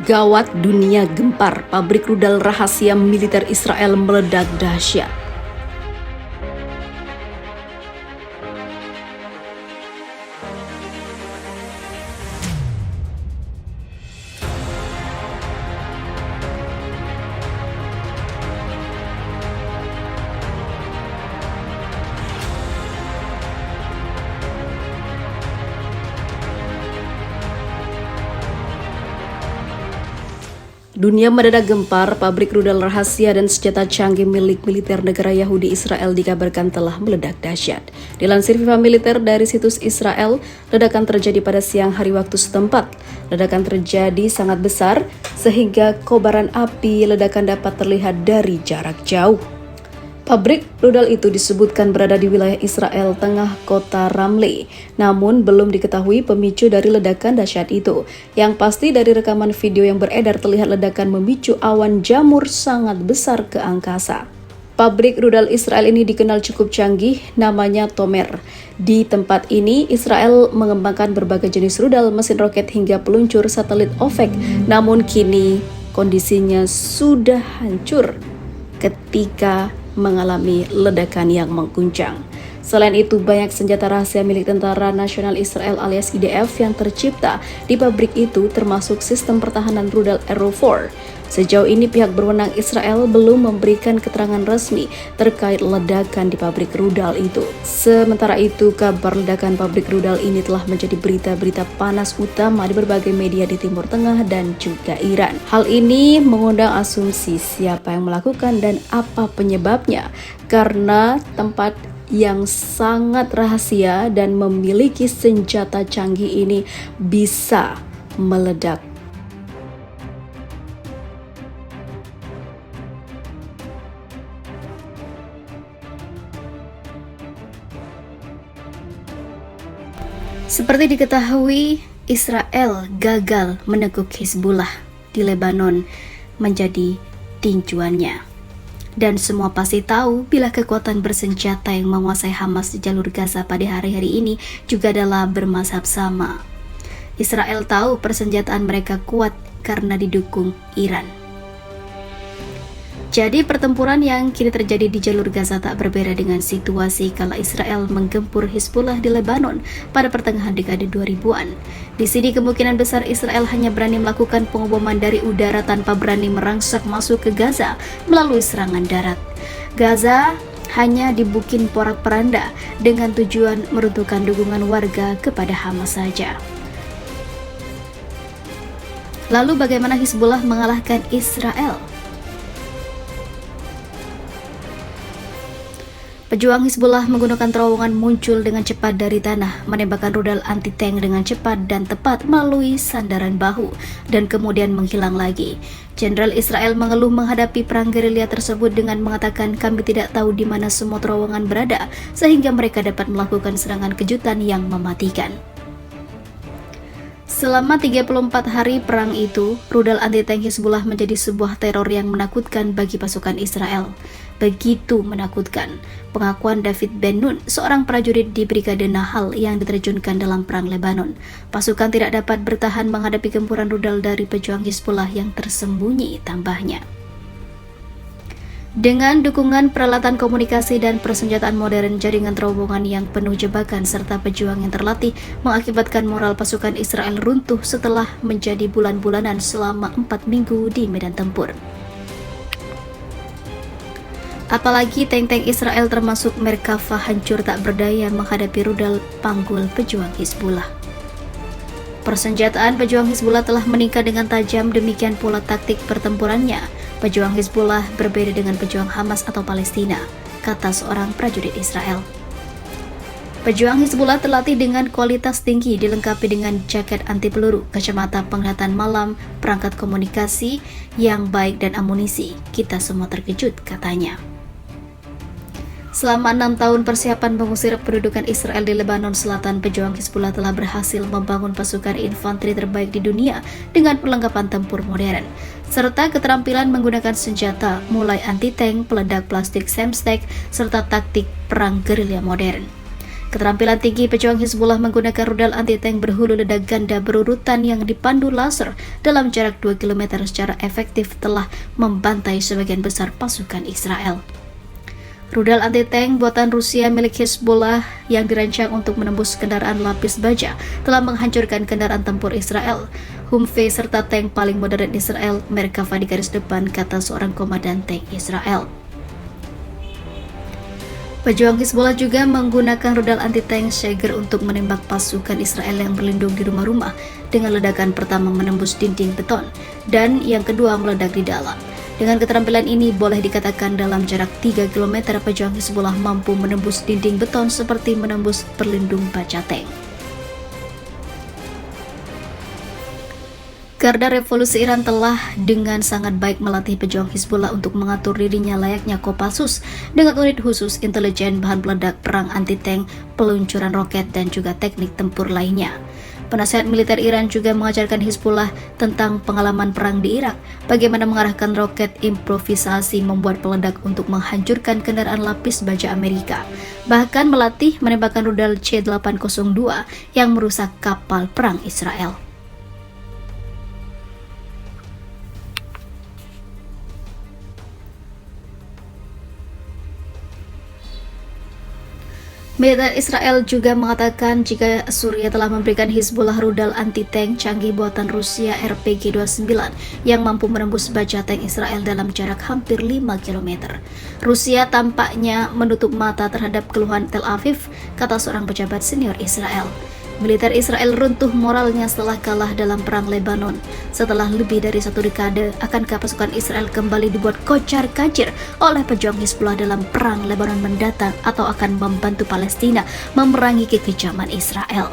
Gawat, dunia gempar, pabrik rudal rahasia militer Israel meledak dahsyat. Dunia mendadak gempar, pabrik rudal rahasia dan senjata canggih milik militer negara Yahudi Israel dikabarkan telah meledak dahsyat. Dilansir Viva Militer dari situs Israel, ledakan terjadi pada siang hari waktu setempat. Ledakan terjadi sangat besar sehingga kobaran api ledakan dapat terlihat dari jarak jauh. Pabrik rudal itu disebutkan berada di wilayah Israel tengah kota Ramleh, namun belum diketahui pemicu dari ledakan dahsyat itu. Yang pasti dari rekaman video yang beredar terlihat ledakan memicu awan jamur sangat besar ke angkasa. Pabrik rudal Israel ini dikenal cukup canggih, namanya Tomer. Di tempat ini, Israel mengembangkan berbagai jenis rudal, mesin roket hingga peluncur satelit OVEC. Namun kini kondisinya sudah hancur ketika mengalami ledakan yang mengguncang. Selain itu, banyak senjata rahasia milik Tentara Nasional Israel alias IDF yang tercipta di pabrik itu, termasuk sistem pertahanan rudal Arrow 4. Sejauh ini pihak berwenang Israel belum memberikan keterangan resmi terkait ledakan di pabrik rudal itu. Sementara itu, kabar ledakan pabrik rudal ini telah menjadi berita-berita panas utama di berbagai media di Timur Tengah dan juga Iran. Hal ini mengundang asumsi siapa yang melakukan dan apa penyebabnya, karena tempat yang sangat rahasia dan memiliki senjata canggih ini bisa meledak. Seperti diketahui, Israel gagal meneguk Hizbullah di Lebanon menjadi tinjuannya. Dan semua pasti tahu bila kekuatan bersenjata yang menguasai Hamas di jalur Gaza pada hari-hari ini juga adalah bermazhab sama. Israel tahu persenjataan mereka kuat karena didukung Iran. Jadi pertempuran yang kini terjadi di jalur Gaza tak berbeda dengan situasi kala Israel menggempur Hizbullah di Lebanon pada pertengahan dekade 2000-an. Di sini kemungkinan besar Israel hanya berani melakukan pengeboman dari udara tanpa berani merangsak masuk ke Gaza melalui serangan darat. Gaza hanya dibukin porak-poranda dengan tujuan meruntuhkan dukungan warga kepada Hamas saja. Lalu bagaimana Hizbullah mengalahkan Israel? Pejuang Hizbullah menggunakan terowongan muncul dengan cepat dari tanah, menembakkan rudal anti-tank dengan cepat dan tepat melalui sandaran bahu, dan kemudian menghilang lagi. Jenderal Israel mengeluh menghadapi perang gerilya tersebut dengan mengatakan, "Kami tidak tahu di mana semua terowongan berada, sehingga mereka dapat melakukan serangan kejutan yang mematikan." Selama 34 hari perang itu, rudal anti-tank Hizbullah menjadi sebuah teror yang menakutkan bagi pasukan Israel. Begitu menakutkan. Pengakuan David Ben-Nun, seorang prajurit di Brigade Nahal yang diterjunkan dalam perang Lebanon. Pasukan tidak dapat bertahan menghadapi gempuran rudal dari pejuang Hizbullah yang tersembunyi, tambahnya. Dengan dukungan peralatan komunikasi dan persenjataan modern, jaringan terowongan yang penuh jebakan serta pejuang yang terlatih mengakibatkan moral pasukan Israel runtuh setelah menjadi bulan-bulanan selama 4 minggu di medan tempur. Apalagi tank-tank Israel termasuk Merkava hancur tak berdaya menghadapi rudal panggul pejuang Hizbullah. Persenjataan pejuang Hizbullah telah meningkat dengan tajam, demikian pula taktik pertempurannya. Pejuang Hizbullah berbeda dengan pejuang Hamas atau Palestina, kata seorang prajurit Israel. Pejuang Hizbullah terlatih dengan kualitas tinggi, dilengkapi dengan jaket anti peluru, kacamata penglihatan malam, perangkat komunikasi yang baik dan amunisi. Kita semua terkejut, katanya. Selama 6 tahun persiapan mengusir pendudukan Israel di Lebanon Selatan, pejuang Hizbullah telah berhasil membangun pasukan infanteri terbaik di dunia dengan perlengkapan tempur modern, serta keterampilan menggunakan senjata mulai anti-tank, peledak plastik Semstek, serta taktik perang gerilya modern. Keterampilan tinggi pejuang Hizbullah menggunakan rudal anti-tank berhulu ledak ganda berurutan yang dipandu laser dalam jarak 2 km secara efektif telah membantai sebagian besar pasukan Israel. Rudal anti-tank buatan Rusia milik Hizbullah yang dirancang untuk menembus kendaraan lapis baja telah menghancurkan kendaraan tempur Israel, Humvee serta tank paling modern Israel, Merkava di garis depan, kata seorang komandan tank Israel. Pejuang Hizbullah juga menggunakan rudal anti-tank Steiger untuk menembak pasukan Israel yang berlindung di rumah-rumah dengan ledakan pertama menembus dinding beton dan yang kedua meledak di dalam. Dengan keterampilan ini boleh dikatakan dalam jarak 3 km pejuang Hizbullah mampu menembus dinding beton seperti menembus perlindung baja tank. Garda Revolusi Iran telah dengan sangat baik melatih pejuang Hizbullah untuk mengatur dirinya layaknya Kopassus dengan unit khusus intelijen, bahan peledak, perang anti-tank, peluncuran roket, dan juga teknik tempur lainnya. Penasihat militer Iran juga mengajarkan Hizbullah tentang pengalaman perang di Irak, bagaimana mengarahkan roket improvisasi membuat peledak untuk menghancurkan kendaraan lapis baja Amerika, bahkan melatih menembakkan rudal C-802 yang merusak kapal perang Israel. Militer Israel juga mengatakan jika Suriah telah memberikan Hizbullah rudal anti-tank canggih buatan Rusia RPG-29 yang mampu menembus baja tank Israel dalam jarak hampir 5 km. Rusia tampaknya menutup mata terhadap keluhan Tel Aviv, kata seorang pejabat senior Israel. Militer Israel runtuh moralnya setelah kalah dalam perang Lebanon. Setelah lebih dari 1 dekade, akankah pasukan Israel kembali dibuat kocar-kacir oleh pejuang Hizbullah dalam perang Lebanon mendatang atau akan membantu Palestina memerangi kekejaman Israel?